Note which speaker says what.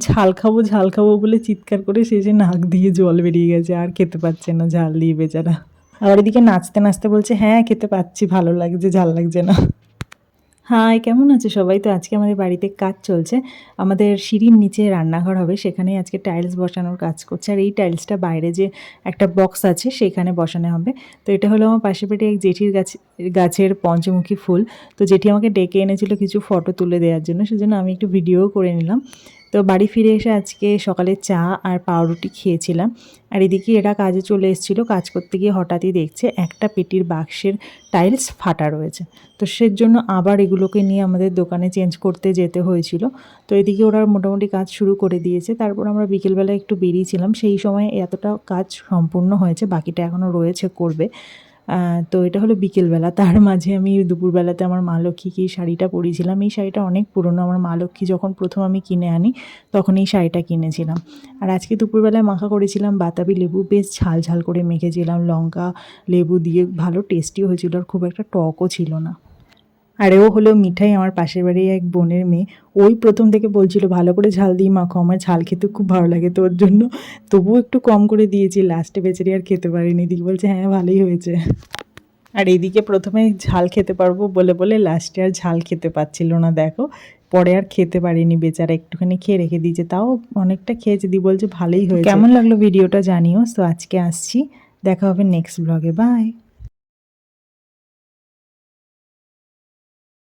Speaker 1: ঝাল খাবো বলে চিৎকার করে শেষে নাক দিয়ে জল বেরিয়ে গেছে, আর খেতে পারছে না ঝাল দিয়ে বেচারা। আবার এদিকে নাচতে নাচতে বলছে হ্যাঁ খেতে পাচ্ছি, ভালো লাগছে, ঝাল লাগছে না। হাই, কেমন আছে সবাই? তো আজকে আমাদের বাড়িতে কাজ চলছে। আমাদের সিঁড়ির নিচে রান্নাঘর হবে, সেখানেই আজকে টাইলস বসানোর কাজ করছে। আর এই টাইলসটা বাইরে যে একটা বক্স আছে সেখানে বসানো হবে। তো এটা হলো আমার পাশের বাড়ির এক জেঠির গাছের পঞ্চমুখী ফুল। তো জেঠি আমাকে ডেকে এনেছিল কিছু ফটো তুলে দেওয়ার জন্য, সেজন্য আমি একটু ভিডিও করে নিলাম। তো বাড়ি ফিরে এসে আজকে সকালে চা আর পাউরুটি খেয়েছিলাম। আর এদিকে এরা কাজে চলে এসেছিলো, কাজ করতে গিয়ে হঠাৎই দেখছে একটা পেটির বাক্সের টাইলস ফাটা রয়েছে। তো সেজন্য আবার এগুলোকে নিয়ে আমাদের দোকানে চেঞ্জ করতে যেতে হয়েছিল। তো এদিকে ওরা মোটামুটি কাজ শুরু করে দিয়েছে। তারপর আমরা বিকেলবেলা একটু বেরিয়েছিলাম, সেই সময় এতটা কাজ সম্পূর্ণ হয়েছে, বাকিটা এখনও রয়েছে করবে। তো এটা হলো বিকেলবেলা। তার মাঝে আমি দুপুরবেলাতে আমার মা লক্ষ্মীকে এই শাড়িটা পরিয়েছিলাম। এই শাড়িটা অনেক পুরনো, আমার মা লক্ষ্মী যখন প্রথম আমি কিনে আনি তখন এই শাড়িটা কিনেছিলাম। আর আজকে দুপুরবেলায় মাখা করেছিলাম বাতাবি লেবু, বেশ ঝাল ঝাল করে মেখেছিলাম, লঙ্কা লেবু দিয়ে, ভালো টেস্টিও হয়েছিল, আর খুব একটা টকও ছিল না। আর ও হলো মিঠাই, আমার পাশের বাড়ির এক বোনের মেয়ে। ওই প্রথম থেকে বলছিল ভালো করে ঝাল দিয়ে মাখো, আমার ঝাল খেতে খুব ভালো লাগে, তোর জন্য তবুও একটু কম করে দিয়েছি, লাস্টে বেচারি আর খেতে পারিনি। দিকে বলছে হ্যাঁ ভালোই হয়েছে। আর এইদিকে প্রথমে ঝাল খেতে পারবো বলে বলে লাস্টে আর ঝাল খেতে পারছিল না, দেখো। পরে আর খেতে পারিনি বেচারা, একটুখানি খেয়ে রেখে দিয়েছে, তাও অনেকটা খেয়েছে। দি বলছে ভালোই হয়েছে। কেমন লাগলো ভিডিওটা জানিও। তো আজকে আসছি, দেখা হবে নেক্সট ব্লগে, বাই।